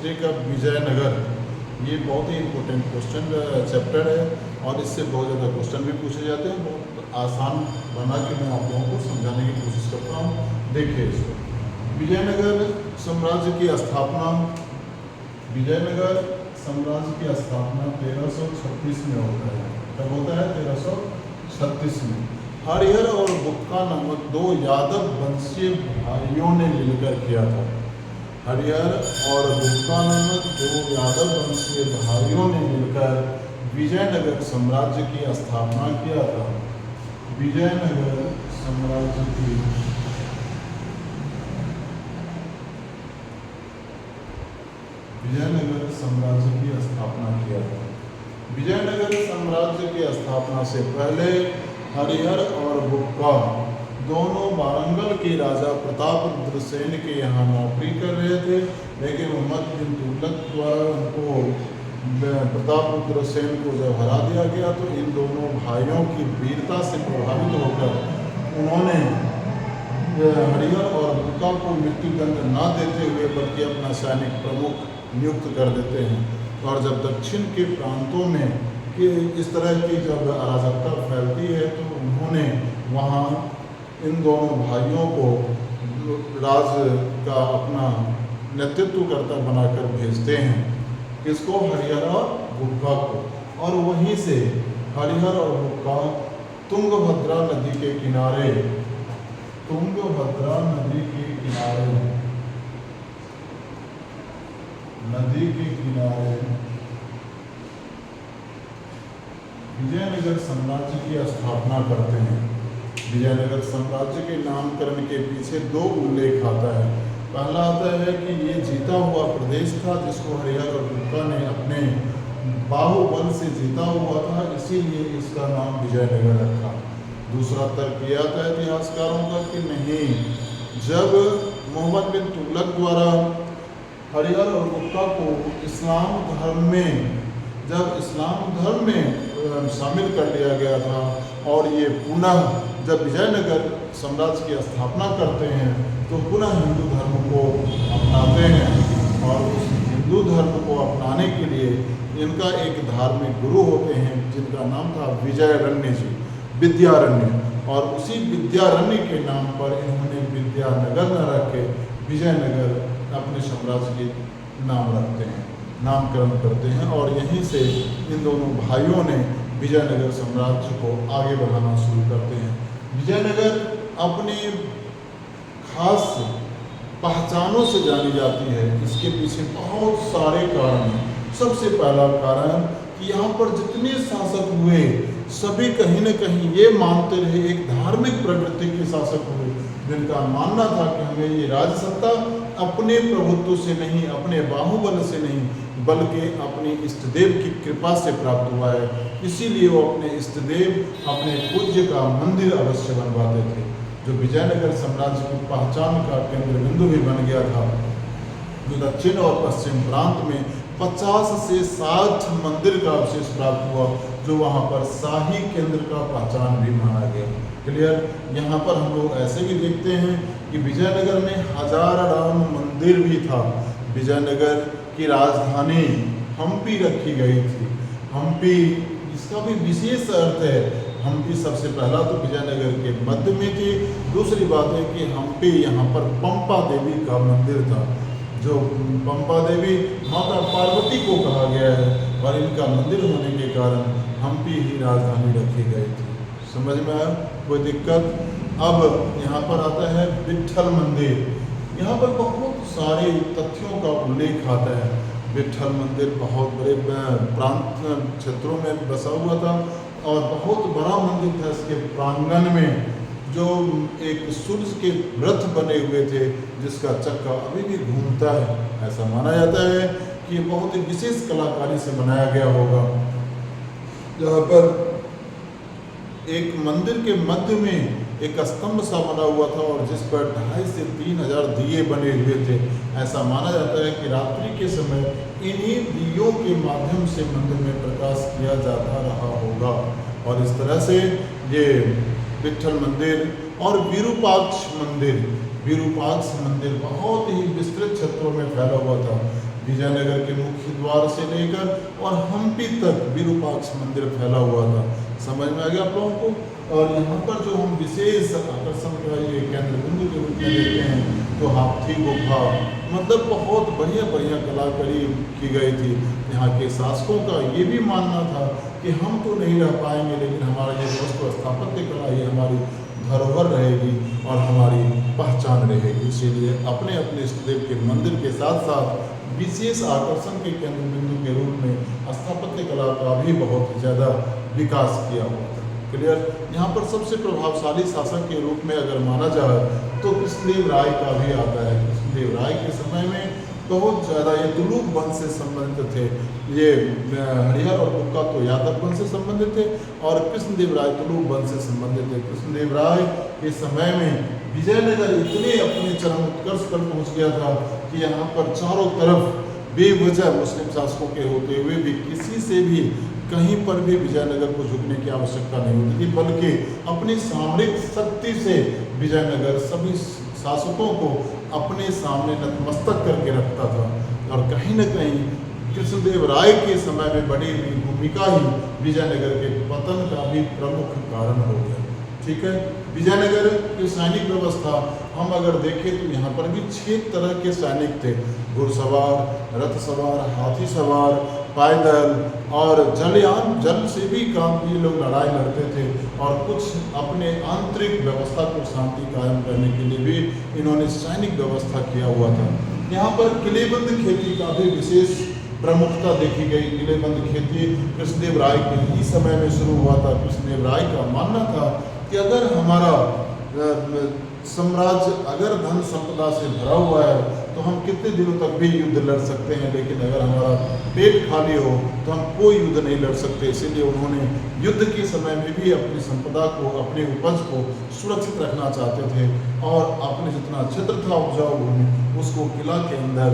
History का विजयनगर, ये बहुत ही इम्पोर्टेंट क्वेश्चन चैप्टर है और इससे बहुत ज़्यादा क्वेश्चन भी पूछे जाते हैं। बहुत आसान बना के मैं आप लोगों को समझाने की कोशिश करता हूँ। देखिए इसको, विजयनगर साम्राज्य की स्थापना, विजयनगर साम्राज्य की स्थापना 1336 में होता है। कब होता है? 1336 में। हरिहर और बुक्का नामक दो यादव वंशीय भाइयों ने मिलकर किया था। हरिहर और बुक्का नामक दो यादव वंशीय भाइयों ने मिलकर विजयनगर साम्राज्य की स्थापना किया था। विजयनगर साम्राज्य की स्थापना किया था। विजयनगर साम्राज्य की स्थापना से पहले हरिहर और बुक्का दोनों वारंगल के राजा प्रतापरुद्र सेन के यहाँ नौकरी कर रहे थे, लेकिन मोहम्मद बिन तुगलक द्वारा उनको प्रतापरुद्र सेन को जब हरा दिया गया तो इन दोनों भाइयों की वीरता से प्रभावित होकर उन्होंने हरिहर और बुक्का को मृत्युदंड न देते हुए बल्कि अपना सैनिक प्रमुख नियुक्त कर देते हैं। और जब दक्षिण के प्रांतों में कि इस तरह की जब अराजकता फैलती है तो उन्होंने वहाँ इन दोनों भाइयों को राज्य का अपना नेतृत्वकर्ता बनाकर भेजते हैं। किसको? हरिहर और बुक्का को। और वहीं से हरिहर और बुक्का तुंगभद्रा नदी के किनारे विजयनगर साम्राज्य की स्थापना करते हैं। विजयनगर साम्राज्य के नामकरण के पीछे दो उल्लेख आता है। पहला आता है कि ये जीता हुआ प्रदेश था जिसको हरिहर और बुक्का ने अपने बाहुबल से जीता हुआ था, इसीलिए इसका नाम विजयनगर रखा। दूसरा तर्क यह आता है इतिहासकारों का कि नहीं, जब मोहम्मद बिन तुगलक द्वारा हरिहर और बुक्का को इस्लाम धर्म में शामिल कर लिया गया था और ये पुनः जब विजयनगर साम्राज्य की स्थापना करते हैं तो पुनः हिंदू धर्म को अपनाते हैं। और उस हिंदू धर्म को अपनाने के लिए इनका एक धार्मिक गुरु होते हैं जिनका नाम था विजयरण्य जी, विद्यारण्य। और उसी विद्यारण्य के नाम पर इन्होंने विद्यानगर न रख के विजयनगर अपने साम्राज्य के नाम रखते हैं, नामकरण करते हैं। और यहीं से इन दोनों भाइयों ने विजयनगर साम्राज्य को आगे बढ़ाना शुरू करते हैं। विजयनगर अपने खास पहचानों से जानी जाती है। इसके पीछे बहुत सारे कारण हैं। सबसे पहला कारण कि यहाँ पर जितने शासक हुए सभी कहीं न कहीं ये मानते रहे, एक धार्मिक प्रवृत्ति के शासक हुए जिनका मानना था कि हमें ये राज सत्ता अपने प्रभुत्व से नहीं, अपने बाहुबल से नहीं, बल्कि अपने इष्टदेव की कृपा से प्राप्त हुआ है। इसीलिए वो अपने इष्टदेव, अपने पूज्य का मंदिर अवश्य बनवाते थे, जो विजयनगर साम्राज्य की पहचान का केंद्र बिंदु भी बन गया था। जो दक्षिण और पश्चिम प्रांत में 50 से 60 मंदिर का अवशेष प्राप्त हुआ, जो वहाँ पर शाही केंद्र का पहचान भी माना गया। क्लियर? यहाँ पर हम लोग ऐसे भी देखते हैं कि विजयनगर में हजाराम मंदिर भी था। विजयनगर की राजधानी हम्पी रखी गई थी। हम्पी, इसका भी विशेष अर्थ है। हम्पी सबसे पहला तो विजयनगर के मध्य में थी। दूसरी बात है कि हम्पी यहाँ पर पंपा देवी का मंदिर था, जो पंपा देवी माता पार्वती को कहा गया है, और इनका मंदिर होने के कारण हम्पी ही राजधानी रखी गई थी। समझ में आया? कोई दिक्कत? अब यहाँ पर आता है विट्ठल मंदिर। यहाँ पर बहुत सारे तथ्यों का उल्लेख आता है। विट्ठल मंदिर बहुत बड़े प्रांत क्षेत्रों में बसा हुआ था और बहुत बड़ा मंदिर था। इसके प्रांगण में जो एक सूर्य के रथ बने हुए थे जिसका चक्का अभी भी घूमता है। ऐसा माना जाता है कि ये बहुत ही विशेष कलाकारी से बनाया गया होगा। जहाँ पर एक मंदिर के मध्य में एक स्तंभ सा बना हुआ था और जिस पर 2,500 से 3,000 दिए बने हुए थे। ऐसा माना जाता है कि रात्रि के समय इन्हीं दियों के माध्यम से मंदिर में प्रकाश किया जाता रहा होगा। और इस तरह से ये विट्ठल मंदिर और विरूपाक्ष मंदिर बहुत ही विस्तृत क्षेत्रों में फैला हुआ था। विजयनगर के मुख्य द्वार से लेकर और हम्पी तक विरूपाक्ष मंदिर फैला हुआ था। समझ में आ गया आप लोगों को। और यहाँ पर जो हम विशेष आकर्षण का ये केंद्र बिंदु के रूप में देखते हैं तो हाथी गुफा, मतलब बहुत बढ़िया बढ़िया कलाकारी की गई थी। यहाँ के शासकों का ये भी मानना था कि हम तो नहीं रह पाएंगे, लेकिन हमारा ये वस्तु स्थापत्य कला ये हमारी धरोहर रहेगी और हमारी पहचान रहेगी। इसीलिए अपने अपने इष्टदेव के मंदिर के साथ साथ विशेष आकर्षण के केंद्र बिंदु के रूप में स्थापत्य कला का भी बहुत ज़्यादा विकास किया हुआ था। क्लियर। यहाँ पर सबसे प्रभावशाली शासक के रूप में अगर माना जाए तो कृष्णदेव राय का भी आता है। कृष्णदेव राय के समय में बहुत ज़्यादा ये तुलुक वंश से संबंधित थे। ये हरिहर और बुक्का तो यादव वंश से संबंधित थे और कृष्णदेव राय तुलुक वंश से संबंधित थे। कृष्णदेव राय के समय में विजयनगर इतने अपने चरम उत्कर्ष पर पहुँच गया था कि यहाँ पर चारों तरफ बेवजह मुस्लिम शासकों के होते हुए भी किसी से भी कहीं पर भी विजयनगर को झुकने की आवश्यकता नहीं होती थी, बल्कि अपनी सामरिक शक्ति से विजयनगर सभी शासकों को अपने सामने नतमस्तक करके रखता था। और कहीं न कहीं कृष्णदेव राय के समय में बड़ी हुई भूमिका ही विजयनगर के पतन का भी प्रमुख कारण हो गया। ठीक है। विजयनगर की सैनिक व्यवस्था हम अगर देखें तो यहाँ पर भी 6 तरह के सैनिक थे। घुड़सवार, रथ सवार, हाथी सवार, पैदल और जलयान, जल से भी काम ये लोग लड़ाई लड़ते थे। और कुछ अपने आंतरिक व्यवस्था को शांति कायम करने के लिए भी इन्होंने सैनिक व्यवस्था किया हुआ था। यहाँ पर किलेबंद खेती का भी विशेष प्रमुखता देखी गई। किलेबंद खेती कृष्णदेव राय के ही समय में शुरू हुआ था। कृष्णदेव राय का मानना था कि अगर हमारा साम्राज्य अगर धन संपदा से भरा हुआ है तो हम कितने दिनों तक भी युद्ध लड़ सकते हैं, लेकिन अगर हमारा पेट खाली हो तो हम कोई युद्ध नहीं लड़ सकते। इसीलिए उन्होंने युद्ध के समय में भी अपनी संपदा को, अपनी उपज को सुरक्षित रखना चाहते थे और अपने जितना क्षेत्र था उपजाऊ भूमि उसको किला के अंदर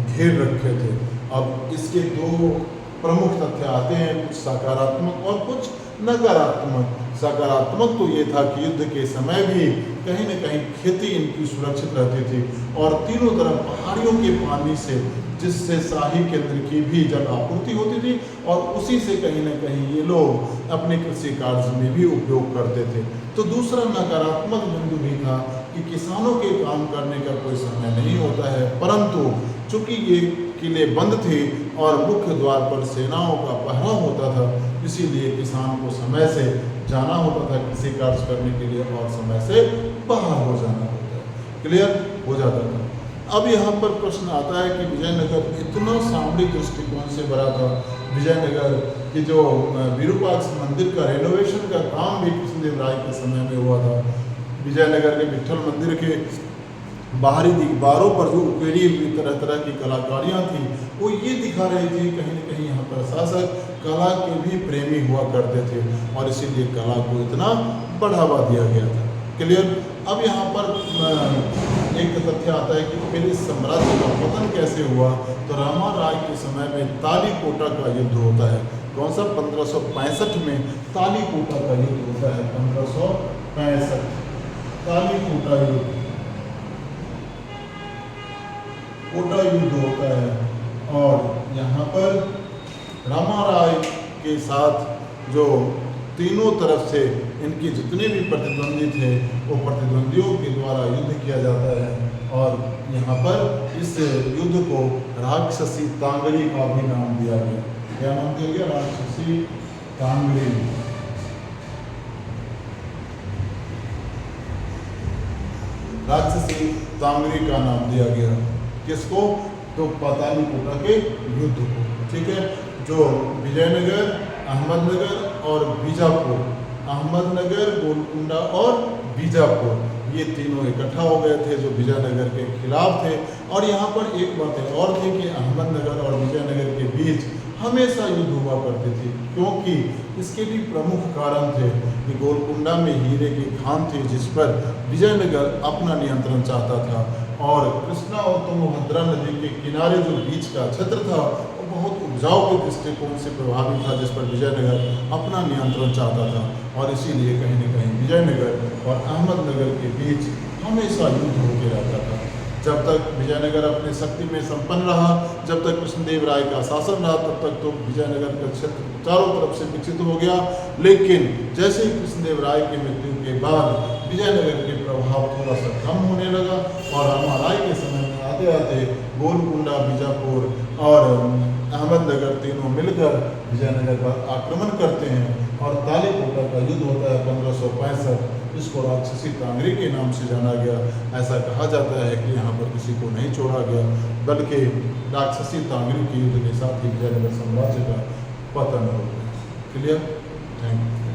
घेर रखे थे। अब इसके 2 प्रमुख तथ्य आते हैं, कुछ सकारात्मक और कुछ नकारात्मक। सकारात्मक तो ये था कि युद्ध के समय भी कहीं न कहीं खेती इनकी सुरक्षित रहती थी और तीनों तरफ पहाड़ियों के पानी से, जिससे शाही केंद्र की भी जल आपूर्ति होती थी और उसी से कहीं न कहीं ये लोग अपने कृषि कार्य में भी उपयोग करते थे। तो दूसरा नकारात्मक बिंदु भी था कि किसानों के काम करने का कोई समय नहीं होता है, परंतु चूंकि ये किले बंद थे और मुख्य द्वार पर सेनाओं का पहरा होता था, इसीलिए किसान को समय से जाना होता था कृषि कार्य करने के लिए और समय से बाहर हो जाना होता है। क्लियर हो जाता था। अब यहाँ पर प्रश्न आता है कि विजयनगर इतना सामरिक दृष्टिकोण से भरा था। विजयनगर की जो विरूपाक्ष मंदिर का रेनोवेशन का काम भी कृष्णदेव राय के समय में हुआ था। विजयनगर के विट्ठल मंदिर के बाहरी दीवारों पर जो उकेरी हुई तरह तरह की कलाकारियाँ थी वो ये दिखा रही थी कहीं न कहीं यहाँ पर शासक कला के भी प्रेमी हुआ करते थे और इसीलिए कला को इतना बढ़ावा दिया गया था। क्लियर। अब यहाँ पर एक तथ्य आता है कि पहले साम्राज्य का पतन कैसे हुआ। तो रामा राय के समय में तालीकोटा का युद्ध होता है। कौन सा? 1565 में तालीकोटा का युद्ध होता है। 1565 तालीकोटा युद्ध, कोटा युद्ध होता है और यहाँ पर रामा राय के साथ जो तीनों तरफ से इनके जितने भी प्रतिद्वंदी थे वो प्रतिद्वंदियों के द्वारा युद्ध किया जाता है और यहाँ पर इस युद्ध को राक्षसी तांगड़ी का भी नाम दिया गया। क्या नाम दिया गया? राक्षसी तांगड़ी। राक्षसी तांगड़ी का नाम दिया गया। किसको? तो पातालीकोटा के युद्ध को। ठीक है। जो विजयनगर, अहमदनगर और बीजापुर, अहमदनगर, गोलकुंडा और बीजापुर ये तीनों इकट्ठा हो गए थे जो विजयनगर के खिलाफ थे। और यहाँ पर एक बात और थी कि अहमदनगर और विजयनगर के बीच हमेशा युद्ध हुआ करती थी, क्योंकि इसके भी प्रमुख कारण थे कि गोलकुंडा में हीरे की खान थी जिस पर विजयनगर अपना नियंत्रण चाहता था और कृष्णा और तुंगभद्रा नदी के किनारे जो बीच का क्षेत्र था वो बहुत उपजाऊ के दृष्टिकोण से प्रभावित था जिस पर विजयनगर अपना नियंत्रण चाहता था और इसीलिए कहीं न कहीं विजयनगर और अहमदनगर के बीच हमेशा युद्ध होते रहता था। जब तक विजयनगर अपनी शक्ति में संपन्न रहा, जब तक कृष्णदेव राय का शासन रहा, तब तक तो विजयनगर का क्षेत्र चारों तरफ से विकसित हो गया। लेकिन जैसे ही कृष्णदेव राय की मृत्यु के बाद विजयनगर के प्रभाव थोड़ा सा कम होने लगा और रामाराय के समय में आते आते गोलकुंडा, बीजापुर और अहमदनगर तीनों मिलकर विजयनगर पर आक्रमण करते हैं और तालीकोटा का युद्ध होता है 1565, जिसको राक्षसी टांगरी के नाम से जाना गया। ऐसा कहा जाता है कि यहाँ पर किसी को नहीं छोड़ा गया, बल्कि राक्षसी टांगरी के युद्ध के साथ ही विजयनगर साम्राज्य का पतन हो गया। क्लियर? Thank you.